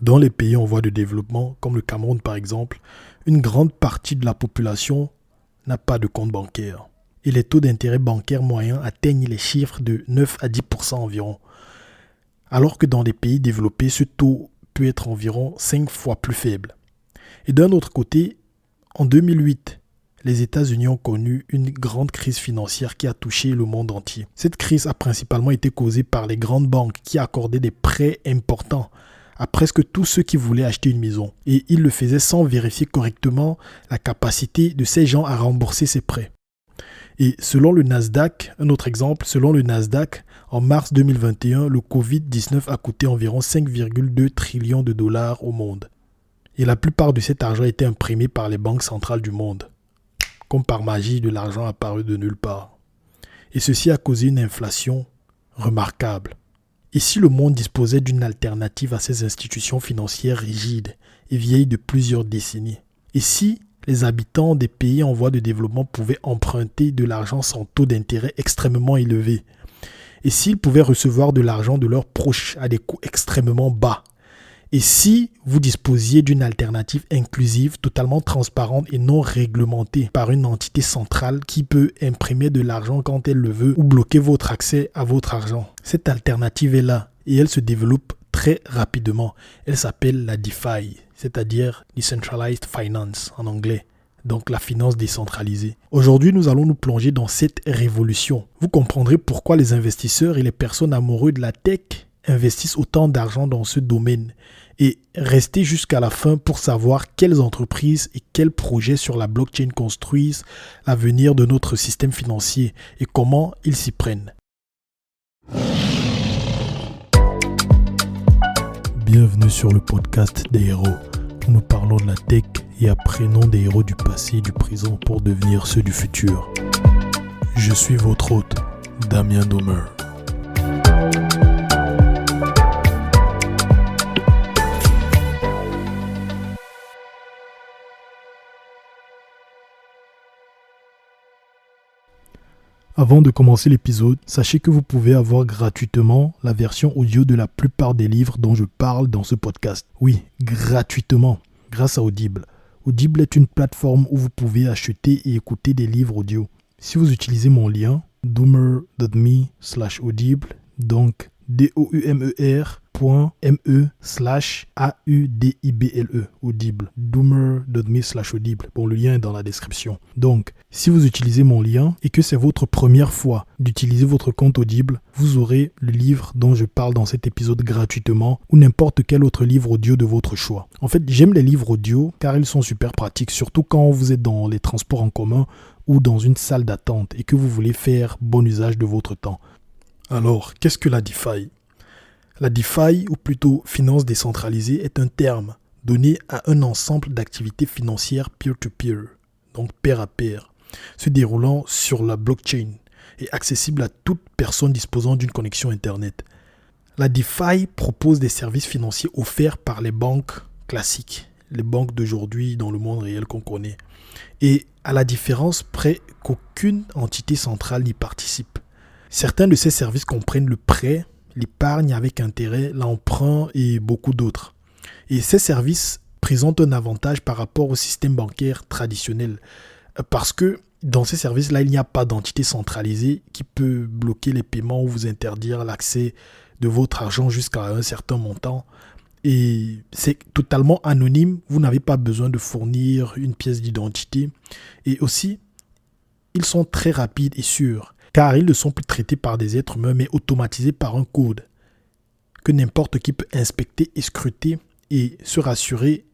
Dans les pays en voie de développement, comme le Cameroun par exemple, une grande partie de la population n'a pas de compte bancaire. Et les taux d'intérêt bancaire moyens atteignent les chiffres de 9 à 10% environ. Alors que dans les pays développés, ce taux peut être environ 5 fois plus faible. Et d'un autre côté, en 2008, les États-Unis ont connu une grande crise financière qui a touché le monde entier. Cette crise a principalement été causée par les grandes banques qui accordaient des prêts importants à presque tous ceux qui voulaient acheter une maison. Et ils le faisaient sans vérifier correctement la capacité de ces gens à rembourser ces prêts. Et selon le Nasdaq, un autre exemple, selon le Nasdaq, en mars 2021, le Covid-19 a coûté environ 5,2 trillions de dollars au monde. Et la plupart de cet argent a été imprimé par les banques centrales du monde. Comme par magie, de l'argent apparu de nulle part. Et ceci a causé une inflation remarquable. Et si le monde disposait d'une alternative à ces institutions financières rigides et vieilles de plusieurs décennies? Et si les habitants des pays en voie de développement pouvaient emprunter de l'argent sans taux d'intérêt extrêmement élevé? Et s'ils pouvaient recevoir de l'argent de leurs proches à des coûts extrêmement bas? Et si vous disposiez d'une alternative inclusive, totalement transparente et non réglementée par une entité centrale qui peut imprimer de l'argent quand elle le veut ou bloquer votre accès à votre argent? Cette alternative est là et elle se développe très rapidement. Elle s'appelle la DeFi, c'est-à-dire Decentralized Finance en anglais. Donc la finance décentralisée. Aujourd'hui, nous allons nous plonger dans cette révolution. Vous comprendrez pourquoi les investisseurs et les personnes amoureux de la tech investissent autant d'argent dans ce domaine. Et restez jusqu'à la fin pour savoir quelles entreprises et quels projets sur la blockchain construisent l'avenir de notre système financier et comment ils s'y prennent. Bienvenue sur le podcast des héros. Nous parlons de la tech et apprenons des héros du passé et du présent pour devenir ceux du futur. Je suis votre hôte, Damien Domer. Avant de commencer l'épisode, sachez que vous pouvez avoir gratuitement la version audio de la plupart des livres dont je parle dans ce podcast. Oui, gratuitement, grâce à Audible. Audible est une plateforme où vous pouvez acheter et écouter des livres audio. Si vous utilisez mon lien, doumer.me/audible, donc doumer.me/audible, audible, doumer.me/audible. Bon, le lien est dans la description. Donc, si vous utilisez mon lien et que c'est votre première fois d'utiliser votre compte Audible, vous aurez le livre dont je parle dans cet épisode gratuitement ou n'importe quel autre livre audio de votre choix. En fait, j'aime les livres audio car ils sont super pratiques, surtout quand vous êtes dans les transports en commun ou dans une salle d'attente et que vous voulez faire bon usage de votre temps. Alors, qu'est-ce que la DeFi? La DeFi, ou plutôt finance décentralisée, est un terme donné à un ensemble d'activités financières peer-to-peer, donc pair à pair, se déroulant sur la blockchain et accessible à toute personne disposant d'une connexion Internet. La DeFi propose des services financiers offerts par les banques classiques, les banques d'aujourd'hui dans le monde réel qu'on connaît, et à la différence près qu'aucune entité centrale n'y participe. Certains de ces services comprennent le prêt, l'épargne avec intérêt, l'emprunt et beaucoup d'autres. Et ces services présentent un avantage par rapport au système bancaire traditionnel parce que dans ces services-là, il n'y a pas d'entité centralisée qui peut bloquer les paiements ou vous interdire l'accès de votre argent jusqu'à un certain montant. Et c'est totalement anonyme, vous n'avez pas besoin de fournir une pièce d'identité. Et aussi, ils sont très rapides et sûrs. Car ils ne sont plus traités par des êtres humains, mais automatisés par un code que n'importe qui peut inspecter et scruter et se rassurer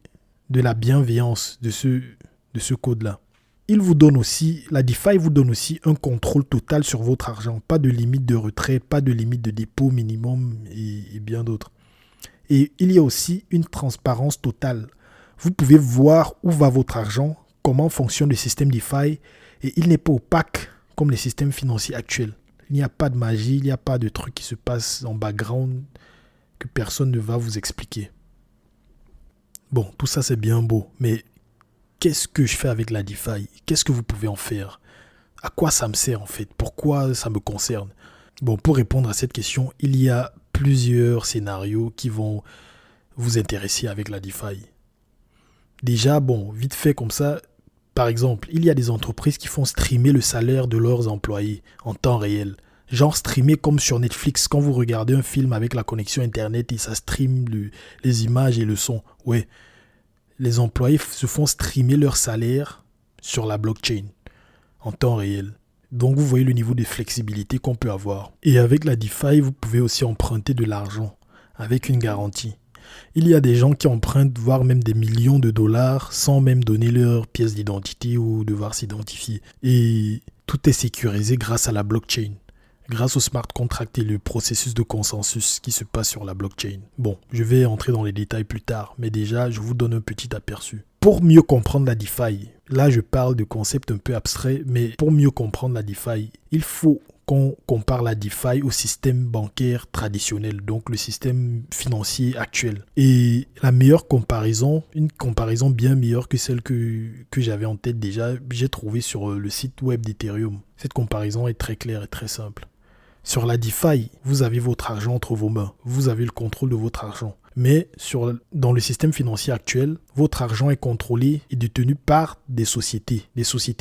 de la bienveillance de ce code-là. La DeFi vous donne aussi un contrôle total sur votre argent. Pas de limite de retrait, pas de limite de dépôt minimum et bien d'autres. Et il y a aussi une transparence totale. Vous pouvez voir où va votre argent, comment fonctionne le système DeFi et il n'est pas opaque comme les systèmes financiers actuels. Il n'y a pas de magie, il n'y a pas de trucs qui se passent en background que personne ne va vous expliquer. Bon, tout ça c'est bien beau, mais qu'est-ce que je fais avec la DeFi? Qu'est-ce que vous pouvez en faire? À quoi ça me sert en fait? Pourquoi ça me concerne? Bon, pour répondre à cette question, il y a plusieurs scénarios qui vont vous intéresser avec la DeFi. Déjà, bon, vite fait comme ça, par exemple, il y a des entreprises qui font streamer le salaire de leurs employés en temps réel. Genre streamer comme sur Netflix, quand vous regardez un film avec la connexion Internet et ça stream les images et le son. Ouais, les employés se font streamer leur salaire sur la blockchain en temps réel. Donc vous voyez le niveau de flexibilité qu'on peut avoir. Et avec la DeFi, vous pouvez aussi emprunter de l'argent avec une garantie. Il y a des gens qui empruntent voire même des millions de dollars sans même donner leur pièce d'identité ou devoir s'identifier. Et tout est sécurisé grâce à la blockchain, grâce au smart contract et le processus de consensus qui se passe sur la blockchain. Bon, je vais entrer dans les détails plus tard, mais déjà, je vous donne un petit aperçu. Pour mieux comprendre la DeFi, là je parle de concepts un peu abstraits, mais pour mieux comprendre la DeFi, il faut qu'on compare la DeFi au système bancaire traditionnel, donc le système financier actuel. Et la meilleure comparaison, une comparaison bien meilleure que celle que j'avais en tête déjà, j'ai trouvé sur le site web d'Ethereum. Cette comparaison est très claire et très simple. Sur la DeFi, vous avez votre argent entre vos mains, vous avez le contrôle de votre argent. Mais dans le système financier actuel, votre argent est contrôlé et détenu par des sociétés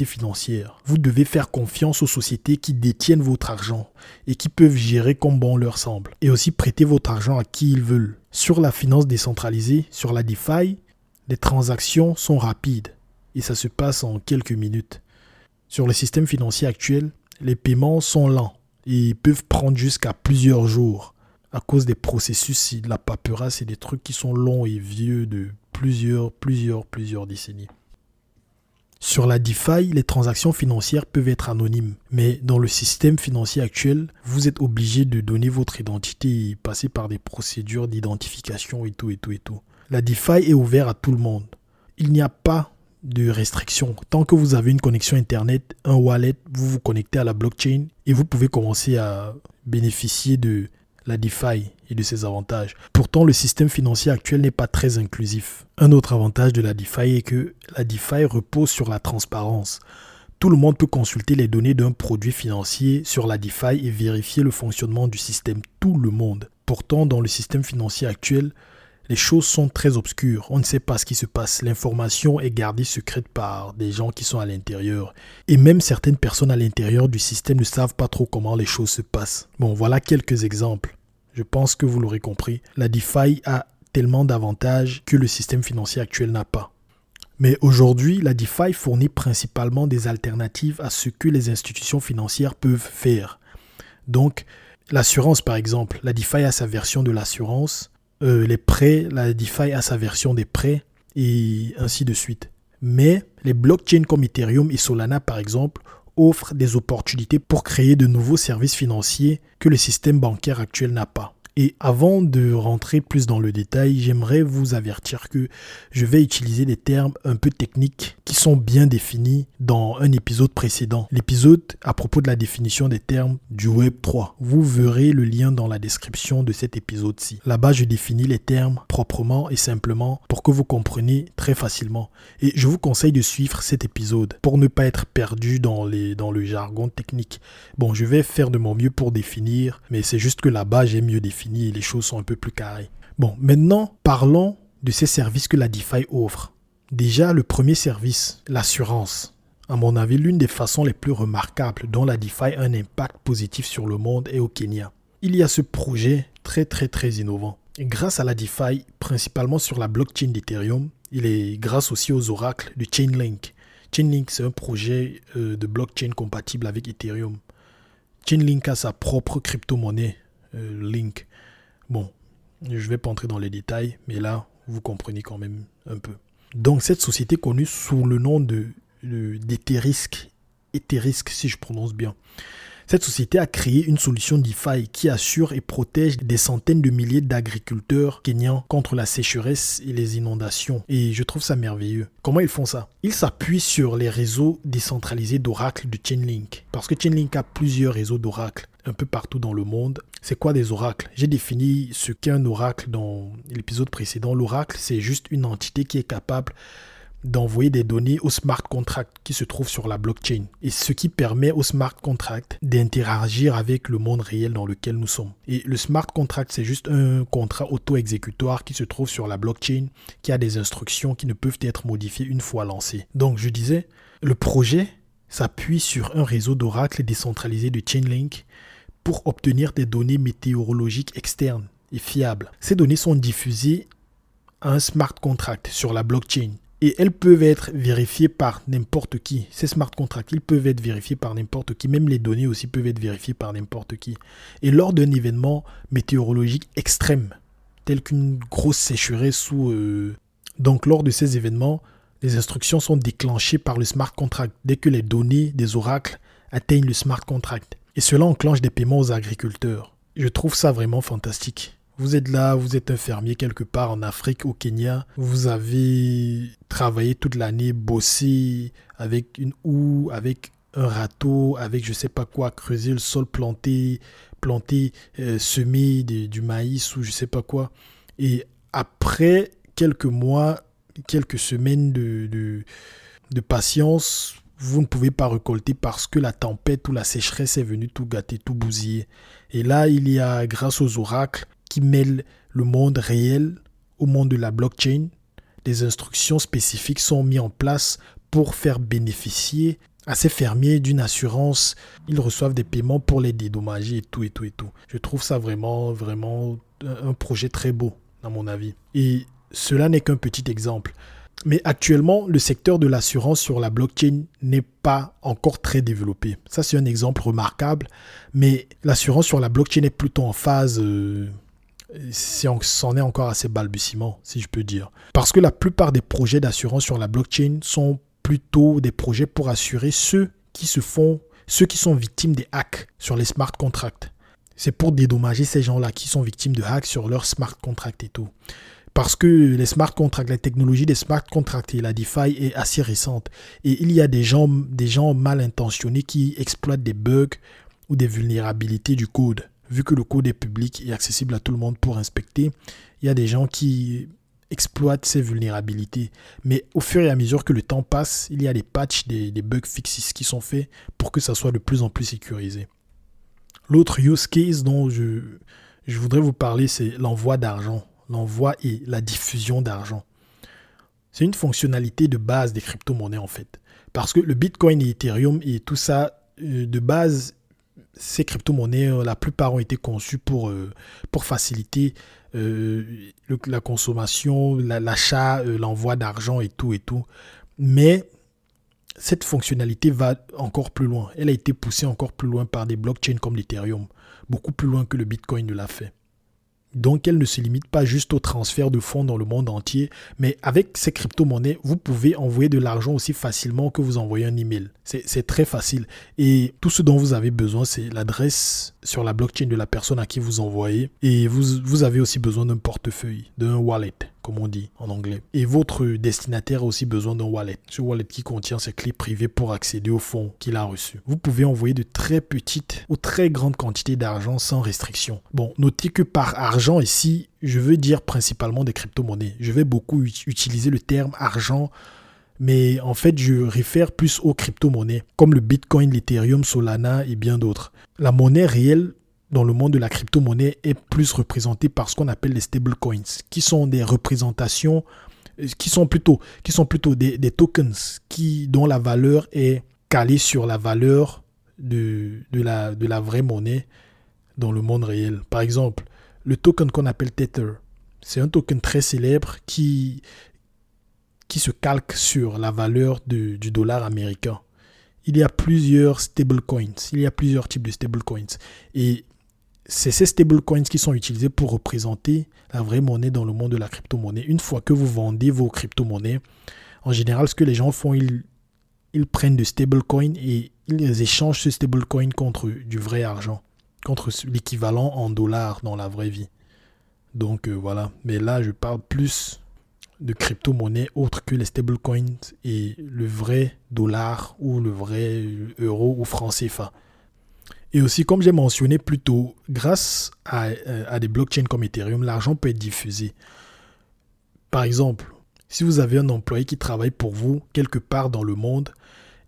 financières. Vous devez faire confiance aux sociétés qui détiennent votre argent et qui peuvent gérer comme bon leur semble. Et aussi prêter votre argent à qui ils veulent. Sur la finance décentralisée, sur la DeFi, les transactions sont rapides et ça se passe en quelques minutes. Sur le système financier actuel, les paiements sont lents et peuvent prendre jusqu'à plusieurs jours, à cause des processus, de la paperasse et des trucs qui sont longs et vieux de plusieurs décennies. Sur la DeFi, les transactions financières peuvent être anonymes, mais dans le système financier actuel, vous êtes obligé de donner votre identité et passer par des procédures d'identification et tout. La DeFi est ouverte à tout le monde. Il n'y a pas de restrictions. Tant que vous avez une connexion Internet, un wallet, vous vous connectez à la blockchain et vous pouvez commencer à bénéficier de la DeFi et de ses avantages. Pourtant, le système financier actuel n'est pas très inclusif. Un autre avantage de la DeFi est que la DeFi repose sur la transparence. Tout le monde peut consulter les données d'un produit financier sur la DeFi et vérifier le fonctionnement du système. Tout le monde. Pourtant, dans le système financier actuel, les choses sont très obscures. On ne sait pas ce qui se passe. L'information est gardée secrète par des gens qui sont à l'intérieur. Et même certaines personnes à l'intérieur du système ne savent pas trop comment les choses se passent. Bon, voilà quelques exemples. Je pense que vous l'aurez compris. La DeFi a tellement d'avantages que le système financier actuel n'a pas. Mais aujourd'hui, la DeFi fournit principalement des alternatives à ce que les institutions financières peuvent faire. Donc, l'assurance par exemple. La DeFi a sa version de l'assurance. Les prêts, la DeFi a sa version des prêts et ainsi de suite. Mais les blockchains comme Ethereum et Solana par exemple offrent des opportunités pour créer de nouveaux services financiers que le système bancaire actuel n'a pas. Et avant de rentrer plus dans le détail, j'aimerais vous avertir que je vais utiliser des termes un peu techniques qui sont bien définis dans un épisode précédent. L'épisode à propos de la définition des termes du Web 3. Vous verrez le lien dans la description de cet épisode-ci. Là-bas, je définis les termes proprement et simplement pour que vous compreniez très facilement. Et je vous conseille de suivre cet épisode pour ne pas être perdu dans le jargon technique. Bon, je vais faire de mon mieux pour définir, mais c'est juste que là-bas, j'ai mieux défini et les choses sont un peu plus carrées. Bon, maintenant, parlons de ces services que la DeFi offre. Déjà, le premier service, l'assurance. À mon avis, l'une des façons les plus remarquables dont la DeFi a un impact positif sur le monde est au Kenya. Il y a ce projet très innovant. Et grâce à la DeFi, principalement sur la blockchain d'Ethereum, il est grâce aussi aux oracles de Chainlink. Chainlink, c'est un projet de blockchain compatible avec Ethereum. Chainlink a sa propre crypto-monnaie, Link. Bon, je ne vais pas entrer dans les détails, mais là, vous comprenez quand même un peu. Donc, cette société connue sous le nom d'Etherisk, si je prononce bien. Cette société a créé une solution DeFi qui assure et protège des centaines de milliers d'agriculteurs kenyans contre la sécheresse et les inondations. Et je trouve ça merveilleux. Comment ils font ça? Ils s'appuient sur les réseaux décentralisés d'oracles de Chainlink. Parce que Chainlink a plusieurs réseaux d'oracles un peu partout dans le monde. C'est quoi des oracles? J'ai défini ce qu'est un oracle dans l'épisode précédent. L'oracle, c'est juste une entité qui est capable d'envoyer des données au smart contract qui se trouve sur la blockchain. Et ce qui permet au smart contract d'interagir avec le monde réel dans lequel nous sommes. Et le smart contract, c'est juste un contrat auto-exécutoire qui se trouve sur la blockchain, qui a des instructions qui ne peuvent être modifiées une fois lancées. Donc, je disais, le projet s'appuie sur un réseau d'oracles décentralisé de Chainlink pour obtenir des données météorologiques externes et fiables. Ces données sont diffusées à un smart contract sur la blockchain et elles peuvent être vérifiées par n'importe qui. Ces smart contracts, ils peuvent être vérifiés par n'importe qui. Même les données aussi peuvent être vérifiées par n'importe qui. Et lors d'un événement météorologique extrême, tel qu'une grosse sécheresse donc lors de ces événements, les instructions sont déclenchées par le smart contract dès que les données des oracles atteignent le smart contract. Et cela enclenche des paiements aux agriculteurs. Je trouve ça vraiment fantastique. Vous êtes là, vous êtes un fermier quelque part en Afrique, au Kenya. Vous avez travaillé toute l'année, bossé avec une houe, avec un râteau, avec je sais pas quoi, creuser le sol, planter, semer du maïs ou je sais pas quoi. Et après quelques mois, quelques semaines de patience, vous ne pouvez pas récolter parce que la tempête ou la sécheresse est venue tout gâter, tout bousiller. Et là, il y a, grâce aux oracles qui mêlent le monde réel au monde de la blockchain, des instructions spécifiques sont mises en place pour faire bénéficier à ces fermiers d'une assurance. Ils reçoivent des paiements pour les dédommager et tout. Je trouve ça vraiment, vraiment un projet très beau, à mon avis. Et cela n'est qu'un petit exemple. Mais actuellement, le secteur de l'assurance sur la blockchain n'est pas encore très développé. Ça, c'est un exemple remarquable. Mais l'assurance sur la blockchain est plutôt en phase... c'en est encore assez balbutiement, si je peux dire. Parce que la plupart des projets d'assurance sur la blockchain sont plutôt des projets pour assurer ceux qui sont victimes des hacks sur les smart contracts. C'est pour dédommager ces gens-là qui sont victimes de hacks sur leurs smart contracts et tout. Parce que les smart contracts, la technologie des smart contracts et la DeFi est assez récente. Et il y a des gens mal intentionnés qui exploitent des bugs ou des vulnérabilités du code. Vu que le code est public et accessible à tout le monde pour inspecter, il y a des gens qui exploitent ces vulnérabilités. Mais au fur et à mesure que le temps passe, il y a des patchs, des bug fixes qui sont faits pour que ça soit de plus en plus sécurisé. L'autre use case dont je voudrais vous parler, c'est l'envoi d'argent. L'envoi et la diffusion d'argent. C'est une fonctionnalité de base des crypto-monnaies en fait. Parce que le Bitcoin et Ethereum et tout ça, de base, ces crypto-monnaies, la plupart ont été conçues pour faciliter la consommation, l'achat, l'envoi d'argent et tout. Mais cette fonctionnalité va encore plus loin. Elle a été poussée encore plus loin par des blockchains comme l'Ethereum. Beaucoup plus loin que le Bitcoin ne l'a fait. Donc, elle ne se limite pas juste au transfert de fonds dans le monde entier, mais avec ces crypto-monnaies, vous pouvez envoyer de l'argent aussi facilement que vous envoyez un email. C'est très facile. Et tout ce dont vous avez besoin, c'est l'adresse sur la blockchain de la personne à qui vous envoyez. Et vous avez aussi besoin d'un portefeuille, d'un wallet, comme on dit en anglais. Et votre destinataire a aussi besoin d'un wallet. Ce wallet qui contient ses clés privées pour accéder aux fonds qu'il a reçus. Vous pouvez envoyer de très petites ou très grandes quantités d'argent sans restriction. Bon, notez que par argent ici, je veux dire principalement des crypto-monnaies. Je vais beaucoup utiliser le terme argent, mais en fait, je réfère plus aux crypto-monnaies, comme le Bitcoin, l'Ethereum, Solana et bien d'autres. La monnaie réelle dans le monde de la crypto-monnaie est plus représentée par ce qu'on appelle les stablecoins, qui sont des représentations, qui sont plutôt des tokens dont la valeur est calée sur la valeur de la vraie monnaie dans le monde réel. Par exemple, le token qu'on appelle Tether, c'est un token très célèbre qui se calque sur la valeur du dollar américain. Il y a plusieurs stablecoins, il y a plusieurs types de stablecoins. Et c'est ces stablecoins qui sont utilisés pour représenter la vraie monnaie dans le monde de la crypto-monnaie. Une fois que vous vendez vos crypto-monnaies, en général, ce que les gens font, ils prennent de stablecoins et ils échangent ce stablecoin contre du vrai argent, contre l'équivalent en dollars dans la vraie vie. Donc voilà, mais là je parle plus de crypto-monnaies autres que les stablecoins et le vrai dollar ou le vrai euro ou franc CFA. Et aussi, comme j'ai mentionné plus tôt, grâce à des blockchains comme Ethereum, l'argent peut être diffusé. Par exemple, Si vous avez un employé qui travaille pour vous quelque part dans le monde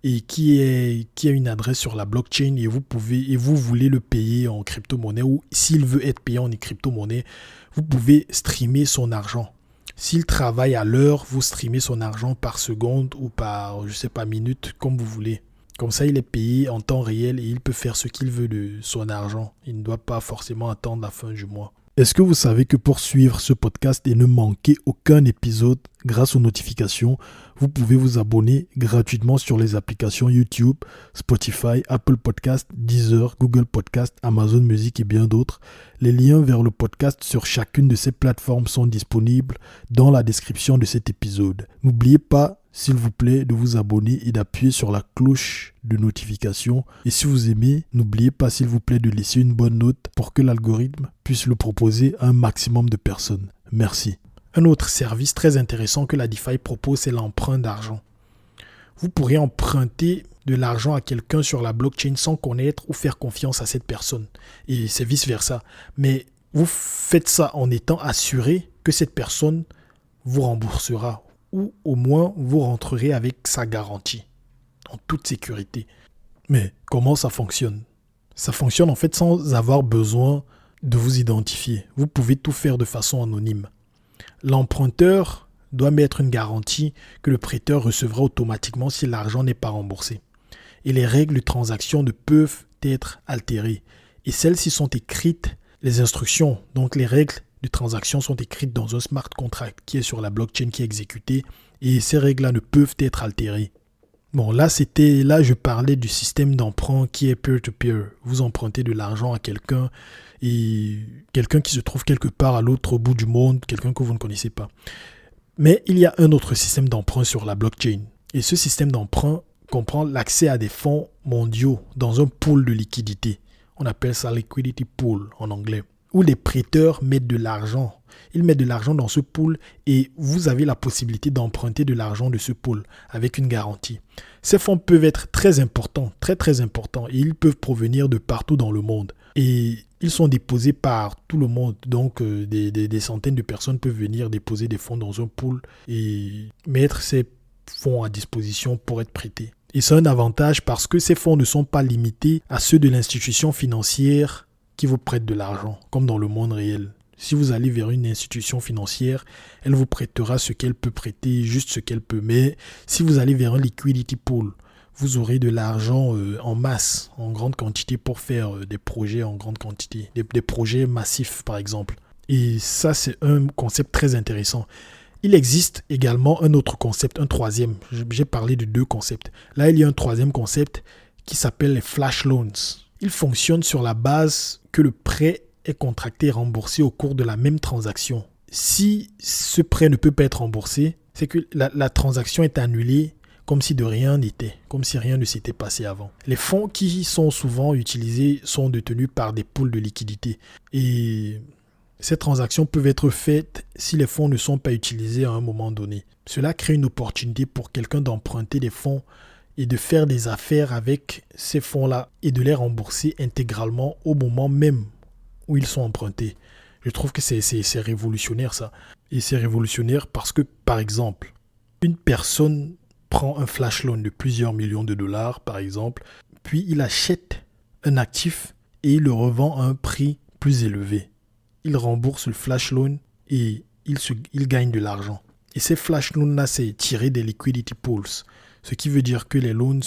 et qui a une adresse sur la blockchain et vous voulez le payer en crypto-monnaie, ou s'il veut être payé en crypto-monnaie, vous pouvez streamer son argent. S'il travaille à l'heure, vous streamez son argent par seconde ou par, minute, comme vous voulez. Comme ça, il est payé en temps réel et il peut faire ce qu'il veut de son argent. Il ne doit pas forcément attendre la fin du mois. Est-ce que vous savez que pour suivre ce podcast et ne manquer aucun épisode grâce aux notifications, vous pouvez vous abonner gratuitement sur les applications YouTube, Spotify, Apple Podcast, Deezer, Google Podcast, Amazon Music et bien d'autres. Les liens vers le podcast sur chacune de ces plateformes sont disponibles dans la description de cet épisode. N'oubliez pas, s'il vous plaît, de vous abonner et d'appuyer sur la cloche de notification. Et si vous aimez, n'oubliez pas, s'il vous plaît, de laisser une bonne note pour que l'algorithme puisse le proposer à un maximum de personnes. Merci. Un autre service très intéressant que la DeFi propose, c'est l'emprunt d'argent. Vous pourrez emprunter de l'argent à quelqu'un sur la blockchain sans connaître ou faire confiance à cette personne. Et c'est vice-versa. Mais vous faites ça en étant assuré que cette personne vous remboursera, ou au moins vous rentrerez avec sa garantie, en toute sécurité. Mais comment ça fonctionne? Ça fonctionne en fait sans avoir besoin de vous identifier. Vous pouvez tout faire de façon anonyme. L'emprunteur doit mettre une garantie que le prêteur recevra automatiquement si l'argent n'est pas remboursé. Et les règles de transaction ne peuvent être altérées. Et celles-ci sont écrites, les instructions, donc les règles de transaction sont écrites dans un smart contract qui est sur la blockchain qui est exécuté, et ces règles-là ne peuvent être altérées. Bon, là je parlais du système d'emprunt qui est peer-to-peer. Vous empruntez de l'argent à quelqu'un, et quelqu'un qui se trouve quelque part à l'autre bout du monde, quelqu'un que vous ne connaissez pas. Mais il y a un autre système d'emprunt sur la blockchain. Et ce système d'emprunt comprend l'accès à des fonds mondiaux dans un pool de liquidité. On appelle ça liquidity pool en anglais, où les prêteurs mettent de l'argent. Ils mettent de l'argent dans ce pool et vous avez la possibilité d'emprunter de l'argent de ce pool avec une garantie. Ces fonds peuvent être très importants, très très importants, et ils peuvent provenir de partout dans le monde. Et ils sont déposés par tout le monde, donc des centaines de personnes peuvent venir déposer des fonds dans un pool et mettre ces fonds à disposition pour être prêtés. Et c'est un avantage parce que ces fonds ne sont pas limités à ceux de l'institution financière qui vous prête de l'argent, comme dans le monde réel. Si vous allez vers une institution financière, elle vous prêtera ce qu'elle peut prêter, juste ce qu'elle peut. Mais si vous allez vers un liquidity pool, vous aurez de l'argent en masse, en grande quantité pour faire des projets en grande quantité, des projets massifs par exemple. Et ça, c'est un concept très intéressant. Il existe également un autre concept, un troisième. J'ai parlé de deux concepts. Là, il y a un troisième concept qui s'appelle les flash loans. Il fonctionne sur la base que le prêt est contracté et remboursé au cours de la même transaction. Si ce prêt ne peut pas être remboursé, c'est que la transaction est annulée comme si de rien n'était, comme si rien ne s'était passé avant. Les fonds qui sont souvent utilisés sont détenus par des pools de liquidité. Et ces transactions peuvent être faites si les fonds ne sont pas utilisés à un moment donné. Cela crée une opportunité pour quelqu'un d'emprunter des fonds et de faire des affaires avec ces fonds-là et de les rembourser intégralement au moment même où ils sont empruntés. Je trouve que c'est révolutionnaire ça. Et c'est révolutionnaire parce que, par exemple, une personne prend un flash loan de plusieurs millions de dollars, par exemple, puis il achète un actif et il le revend à un prix plus élevé. Il rembourse le flash loan et il gagne de l'argent. Et ces flash loans-là, c'est tiré des liquidity pools. Ce qui veut dire que les loans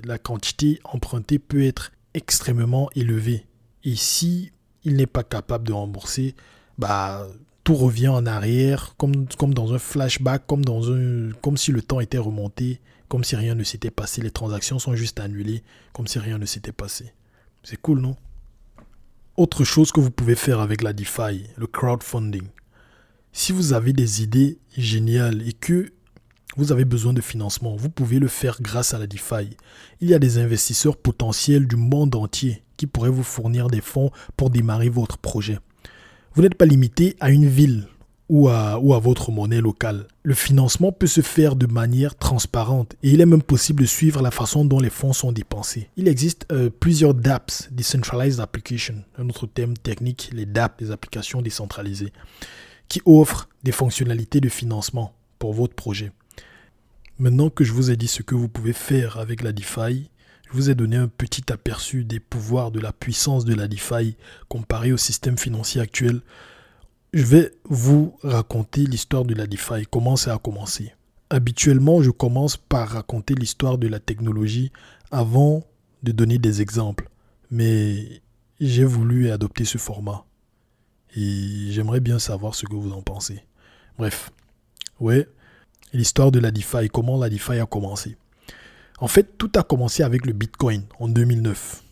la quantité empruntée peut être extrêmement élevée. Et si il n'est pas capable de rembourser, tout revient en arrière, comme dans un flashback, comme si le temps était remonté, comme si rien ne s'était passé. Les transactions sont juste annulées, comme si rien ne s'était passé. C'est cool, non? Autre chose que vous pouvez faire avec la DeFi, le crowdfunding. Si vous avez des idées géniales et que vous avez besoin de financement, vous pouvez le faire grâce à la DeFi. Il y a des investisseurs potentiels du monde entier qui pourraient vous fournir des fonds pour démarrer votre projet. Vous n'êtes pas limité à une ville ou à votre monnaie locale. Le financement peut se faire de manière transparente et il est même possible de suivre la façon dont les fonds sont dépensés. Il existe plusieurs dApps, Decentralized Applications, un autre terme technique, les dApps, les applications décentralisées, qui offre des fonctionnalités de financement pour votre projet. Maintenant que je vous ai dit ce que vous pouvez faire avec la DeFi, je vous ai donné un petit aperçu des pouvoirs, de la puissance de la DeFi comparé au système financier actuel. Je vais vous raconter l'histoire de la DeFi, comment ça a commencé. Habituellement, je commence par raconter l'histoire de la technologie avant de donner des exemples. Mais j'ai voulu adopter ce format. Et j'aimerais bien savoir ce que vous en pensez. Bref, ouais, l'histoire de la DeFi, comment la DeFi a commencé. En fait, tout a commencé avec le Bitcoin en 2009.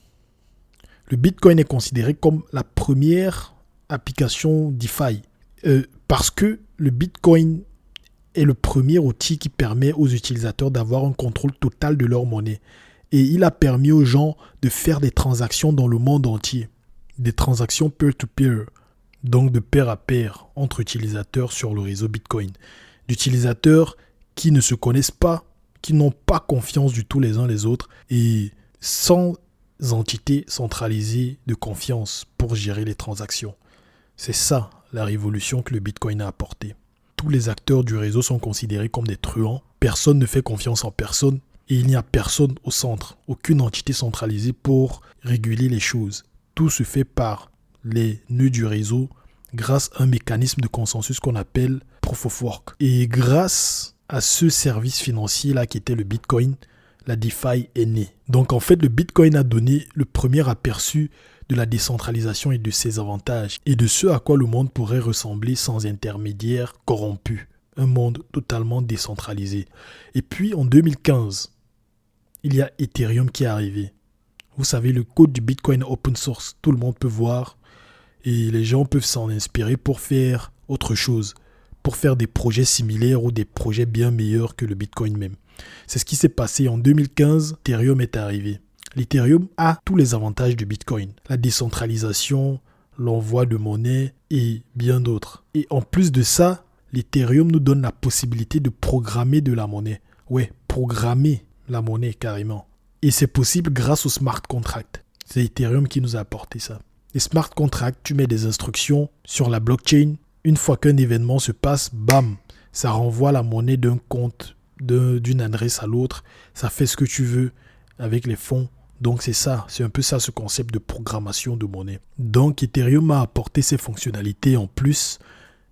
Le Bitcoin est considéré comme la première application DeFi parce que le Bitcoin est le premier outil qui permet aux utilisateurs d'avoir un contrôle total de leur monnaie. Et il a permis aux gens de faire des transactions dans le monde entier. Des transactions peer-to-peer, donc de pair à pair entre utilisateurs sur le réseau Bitcoin. D'utilisateurs qui ne se connaissent pas, qui n'ont pas confiance du tout les uns les autres et sans entité centralisée de confiance pour gérer les transactions. C'est ça la révolution que le Bitcoin a apporté. Tous les acteurs du réseau sont considérés comme des truands. Personne ne fait confiance en personne et il n'y a personne au centre, aucune entité centralisée pour réguler les choses. Tout se fait par les nœuds du réseau grâce à un mécanisme de consensus qu'on appelle Proof of Work. Et grâce à ce service financier-là qui était le Bitcoin, la DeFi est née. Donc en fait, le Bitcoin a donné le premier aperçu de la décentralisation et de ses avantages et de ce à quoi le monde pourrait ressembler sans intermédiaires corrompus. Un monde totalement décentralisé. Et puis en 2015, il y a Ethereum qui est arrivé. Vous savez, le code du Bitcoin open source, tout le monde peut voir et les gens peuvent s'en inspirer pour faire autre chose, pour faire des projets similaires ou des projets bien meilleurs que le Bitcoin même. C'est ce qui s'est passé en 2015, Ethereum est arrivé. L'Ethereum a tous les avantages du Bitcoin, la décentralisation, l'envoi de monnaie et bien d'autres. Et en plus de ça, l'Ethereum nous donne la possibilité de programmer de la monnaie. Ouais, programmer la monnaie carrément. Et c'est possible grâce au smart contract. C'est Ethereum qui nous a apporté ça. Les smart contracts, tu mets des instructions sur la blockchain. Une fois qu'un événement se passe, bam, ça renvoie la monnaie d'un compte, d'une adresse à l'autre. Ça fait ce que tu veux avec les fonds. Donc c'est ça, c'est un peu ça ce concept de programmation de monnaie. Donc Ethereum a apporté ces fonctionnalités en plus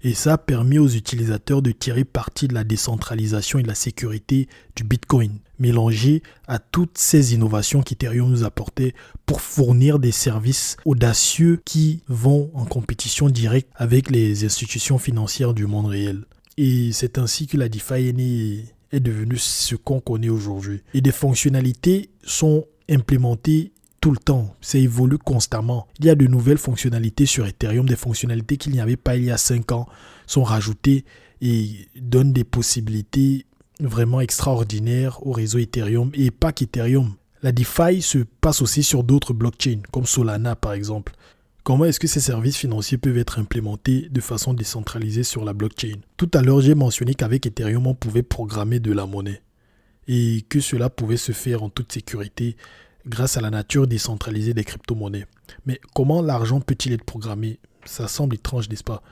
et ça a permis aux utilisateurs de tirer parti de la décentralisation et de la sécurité du Bitcoin, mélangé à toutes ces innovations qu'Ethereum nous apportait pour fournir des services audacieux qui vont en compétition directe avec les institutions financières du monde réel. Et c'est ainsi que la DeFi est devenue ce qu'on connaît aujourd'hui. Et des fonctionnalités sont implémentées tout le temps, ça évolue constamment. Il y a de nouvelles fonctionnalités sur Ethereum, des fonctionnalités qu'il n'y avait pas il y a 5 ans sont rajoutées et donnent des possibilités vraiment extraordinaires au réseau Ethereum et pas qu'Ethereum. La DeFi se passe aussi sur d'autres blockchains comme Solana par exemple. Comment est-ce que ces services financiers peuvent être implémentés de façon décentralisée sur la blockchain? Tout à l'heure, j'ai mentionné qu'avec Ethereum, on pouvait programmer de la monnaie et que cela pouvait se faire en toute sécurité grâce à la nature décentralisée des crypto-monnaies. Mais comment l'argent peut-il être programmé? Ça semble étrange, n'est-ce pas?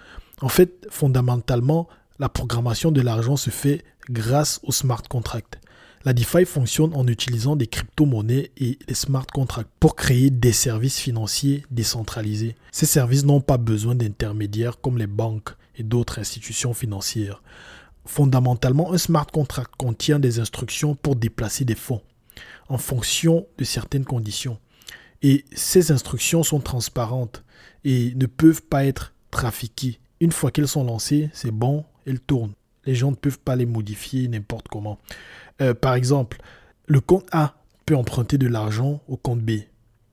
En fait, fondamentalement, la programmation de l'argent se fait grâce au smart contract. La DeFi fonctionne en utilisant des crypto-monnaies et des smart contracts pour créer des services financiers décentralisés. Ces services n'ont pas besoin d'intermédiaires comme les banques et d'autres institutions financières. Fondamentalement, un smart contract contient des instructions pour déplacer des fonds en fonction de certaines conditions. Et ces instructions sont transparentes et ne peuvent pas être trafiquées. Une fois qu'elles sont lancées, c'est bon, elles tournent. Les gens ne peuvent pas les modifier n'importe comment. Par exemple, le compte A peut emprunter de l'argent au compte B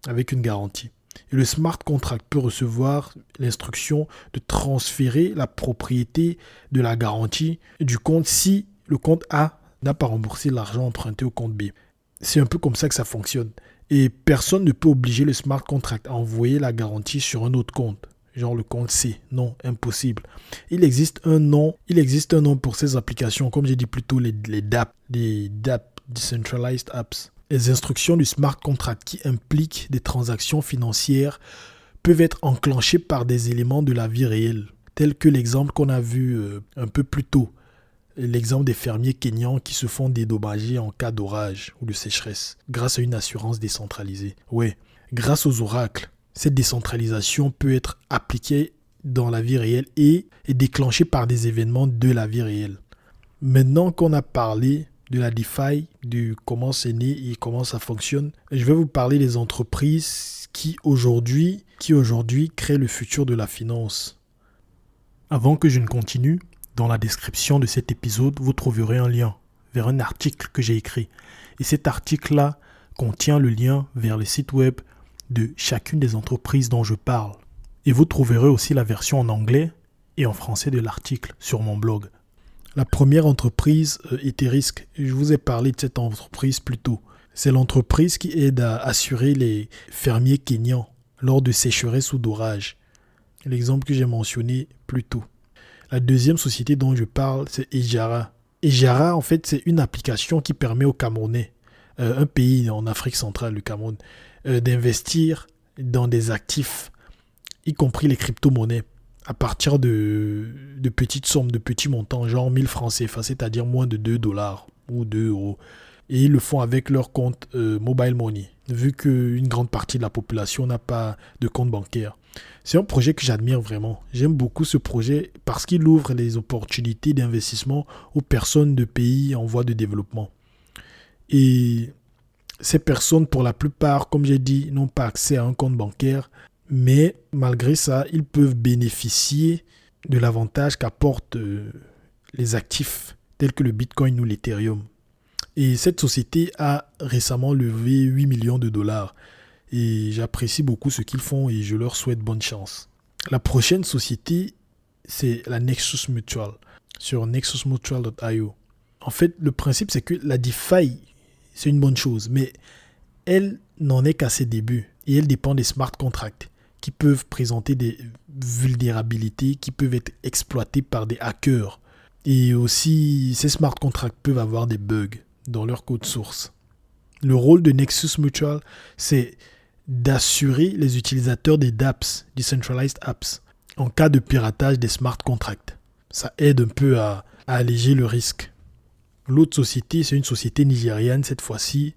avec une garantie. Et le smart contract peut recevoir l'instruction de transférer la propriété de la garantie du compte si le compte A n'a pas remboursé l'argent emprunté au compte B. C'est un peu comme ça que ça fonctionne. Et personne ne peut obliger le smart contract à envoyer la garantie sur un autre compte. Genre le compte C. Non, impossible. Il existe un nom pour ces applications, comme j'ai dit plus tôt, les DApp, les DApp, Decentralized Apps. Les instructions du smart contract qui impliquent des transactions financières peuvent être enclenchées par des éléments de la vie réelle. tel que l'exemple qu'on a vu un peu plus tôt, l'exemple des fermiers kényans qui se font dédommager en cas d'orage ou de sécheresse grâce à une assurance décentralisée. Ouais, grâce aux oracles, cette décentralisation peut être appliquée dans la vie réelle et déclenchée par des événements de la vie réelle. Maintenant qu'on a parlé de la DeFi, de comment c'est né et comment ça fonctionne, je vais vous parler des entreprises qui aujourd'hui créent le futur de la finance. Avant que je ne continue, dans la description de cet épisode, vous trouverez un lien vers un article que j'ai écrit. Et cet article-là contient le lien vers le site web de chacune des entreprises dont je parle. Et vous trouverez aussi la version en anglais et en français de l'article sur mon blog. La première entreprise, Eterisk, je vous ai parlé de cette entreprise plus tôt. C'est l'entreprise qui aide à assurer les fermiers kényans lors de sécheresse ou d'orage. L'exemple que j'ai mentionné plus tôt. La deuxième société dont je parle, c'est Ejara. Ejara, en fait, c'est une application qui permet aux Camerounais, un pays en Afrique centrale, le Cameroun, d'investir dans des actifs, y compris les crypto-monnaies, à partir de petites sommes, de petits montants, genre 1000 francs CFA, c'est-à-dire moins de 2 dollars ou 2 euros. Et ils le font avec leur compte Mobile Money, vu qu'une grande partie de la population n'a pas de compte bancaire. C'est un projet que j'admire vraiment. J'aime beaucoup ce projet parce qu'il ouvre les opportunités d'investissement aux personnes de pays en voie de développement. Et ces personnes, pour la plupart, comme j'ai dit, n'ont pas accès à un compte bancaire. Mais malgré ça, ils peuvent bénéficier de l'avantage qu'apportent les actifs tels que le Bitcoin ou l'Ethereum. Et cette société a récemment levé 8 millions de dollars. Et j'apprécie beaucoup ce qu'ils font et je leur souhaite bonne chance. La prochaine société, c'est la Nexus Mutual, sur nexusmutual.io. En fait, le principe, c'est que la DeFi, c'est une bonne chose, mais elle n'en est qu'à ses débuts. Et elle dépend des smart contracts qui peuvent présenter des vulnérabilités qui peuvent être exploitées par des hackers. Et aussi, ces smart contracts peuvent avoir des bugs dans leur code source. Le rôle de Nexus Mutual, c'est d'assurer les utilisateurs des dApps, Decentralized Apps, en cas de piratage des smart contracts. Ça aide un peu à alléger le risque. L'autre société, c'est une société nigériane cette fois-ci,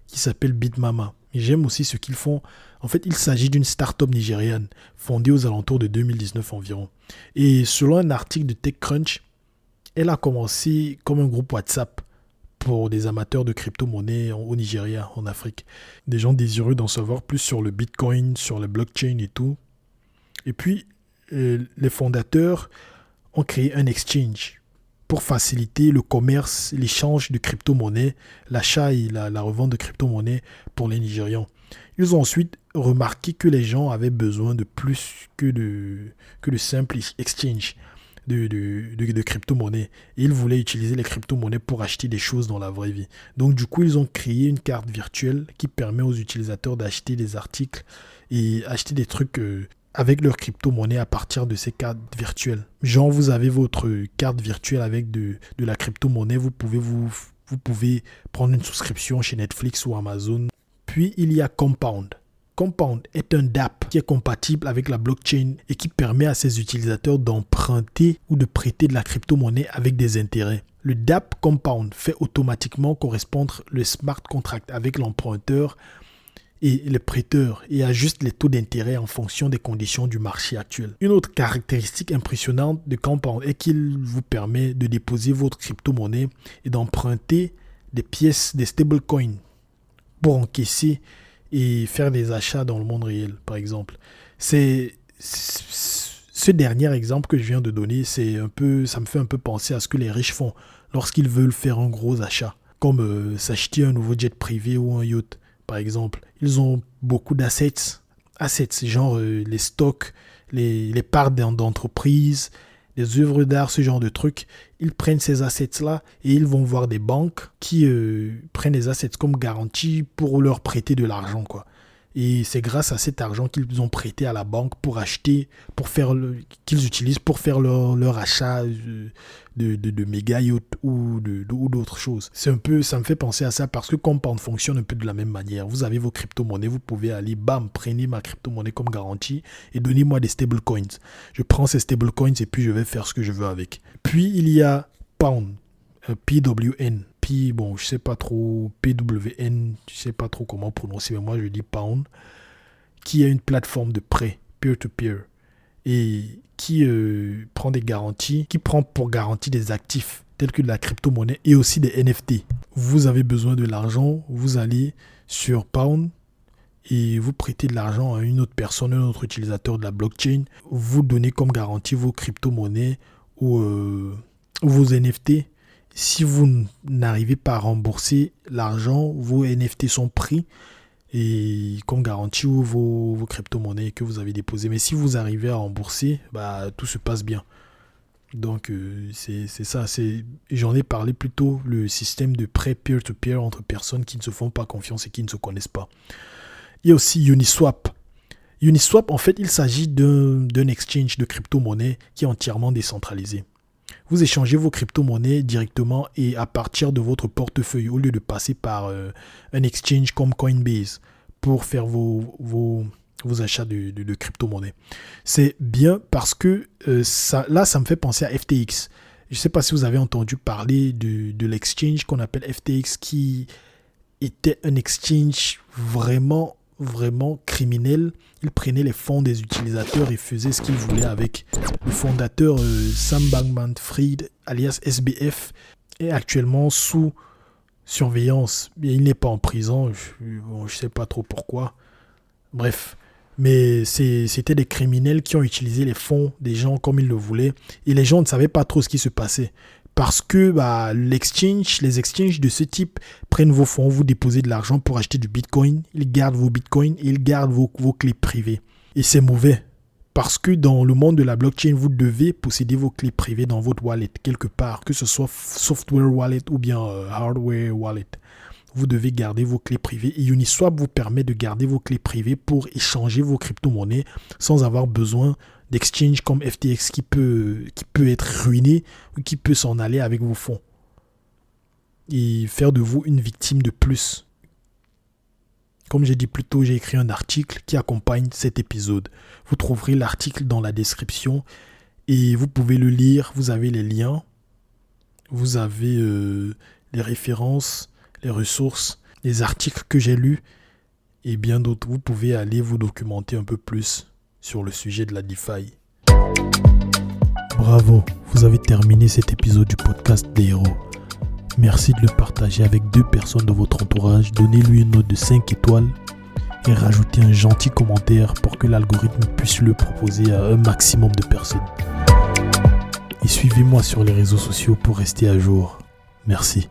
qui s'appelle Bitmama. Et j'aime aussi ce qu'ils font. En fait, il s'agit d'une start-up nigériane fondée aux alentours de 2019 environ. Et selon un article de TechCrunch, elle a commencé comme un groupe WhatsApp pour des amateurs de crypto-monnaies au Nigeria, en Afrique. Des gens désireux d'en savoir plus sur le Bitcoin, sur les blockchains et tout. Et puis, les fondateurs ont créé un exchange pour faciliter le commerce, l'échange de crypto-monnaies, l'achat et la revente de crypto-monnaies pour les Nigérians. Ils ont ensuite remarqué que les gens avaient besoin de plus que de simple exchange de crypto-monnaies. Et ils voulaient utiliser les crypto-monnaies pour acheter des choses dans la vraie vie. Donc du coup, ils ont créé une carte virtuelle qui permet aux utilisateurs d'acheter des articles et acheter des trucs avec leur crypto-monnaie à partir de ces cartes virtuelles. Genre, vous avez votre carte virtuelle avec de la crypto-monnaie, vous pouvez prendre une souscription chez Netflix ou Amazon. Puis, il y a Compound. Compound est un dApp qui est compatible avec la blockchain et qui permet à ses utilisateurs d'emprunter ou de prêter de la crypto-monnaie avec des intérêts. Le dApp Compound fait automatiquement correspondre le smart contract avec l'emprunteur et les prêteurs et ajuste les taux d'intérêt en fonction des conditions du marché actuel. Une autre caractéristique impressionnante de Compound est qu'il vous permet de déposer votre crypto-monnaie et d'emprunter des pièces, des stablecoins pour encaisser et faire des achats dans le monde réel, par exemple. Ce dernier exemple que je viens de donner, ça me fait un peu penser à ce que les riches font lorsqu'ils veulent faire un gros achat, comme s'acheter un nouveau jet privé ou un yacht, par exemple. Ils ont beaucoup d'assets, genre les stocks, les parts d'entreprises, les œuvres d'art, ce genre de trucs. Ils prennent ces assets-là et ils vont voir des banques qui prennent les assets comme garantie pour leur prêter de l'argent, quoi. Et c'est grâce à cet argent qu'ils ont prêté à la banque pour acheter, qu'ils utilisent pour faire leur achat de méga yachts ou d'autres choses. Ça me fait penser à ça parce que Compound fonctionne un peu de la même manière. Vous avez vos crypto-monnaies, vous pouvez aller, bam, prenez ma crypto-monnaie comme garantie et donnez-moi des stablecoins. Je prends ces stablecoins et puis je vais faire ce que je veux avec. Puis il y a Pound, PWN. Bon, je sais pas trop, PWN, je sais pas trop comment prononcer, mais moi je dis Pound, qui est une plateforme de prêt peer-to-peer et qui prend des garanties, qui prend pour garantie des actifs tels que de la crypto-monnaie et aussi des NFT. Vous avez besoin de l'argent, vous allez sur Pound et vous prêtez de l'argent à une autre personne, un autre utilisateur de la blockchain, vous donnez comme garantie vos crypto-monnaies ou vos NFT. Si vous n'arrivez pas à rembourser l'argent, vos NFT sont pris et comme garantie ou vos crypto-monnaies que vous avez déposées. Mais si vous arrivez à rembourser, tout se passe bien. Donc c'est ça. J'en ai parlé plus tôt, le système de prêt peer-to-peer entre personnes qui ne se font pas confiance et qui ne se connaissent pas. Il y a aussi Uniswap. Uniswap, en fait, il s'agit d'un exchange de crypto-monnaies qui est entièrement décentralisé. Vous échangez vos crypto-monnaies directement et à partir de votre portefeuille au lieu de passer par un exchange comme Coinbase pour faire vos achats de crypto-monnaies. C'est bien parce que ça me fait penser à FTX. Je ne sais pas si vous avez entendu parler de l'exchange qu'on appelle FTX qui était un exchange vraiment criminel. Il prenait les fonds des utilisateurs et faisait ce qu'il voulait avec. Le fondateur Sam Bankman-Fried, alias SBF, est actuellement sous surveillance. Il n'est pas en prison, je sais pas trop pourquoi. Bref, mais c'était des criminels qui ont utilisé les fonds des gens comme ils le voulaient et les gens ne savaient pas trop ce qui se passait. Parce que les exchanges de ce type prennent vos fonds, vous déposez de l'argent pour acheter du bitcoin, ils gardent vos bitcoins et ils gardent vos clés privées. Et c'est mauvais. Parce que dans le monde de la blockchain, vous devez posséder vos clés privées dans votre wallet quelque part, que ce soit software wallet ou bien hardware wallet. Vous devez garder vos clés privées et Uniswap vous permet de garder vos clés privées pour échanger vos crypto-monnaies sans avoir besoin d'exchange comme FTX qui peut être ruiné ou qui peut s'en aller avec vos fonds et faire de vous une victime de plus. Comme j'ai dit plus tôt, j'ai écrit un article qui accompagne cet épisode. Vous trouverez l'article dans la description et vous pouvez le lire. Vous avez les liens, vous avez les références, les ressources, les articles que j'ai lus et bien d'autres. Vous pouvez aller vous documenter un peu plus sur le sujet de la DeFi. Bravo, vous avez terminé cet épisode du podcast des héros. Merci de le partager avec 2 personnes de votre entourage. Donnez-lui une note de 5 étoiles et rajoutez un gentil commentaire pour que l'algorithme puisse le proposer à un maximum de personnes. Et suivez-moi sur les réseaux sociaux pour rester à jour. Merci.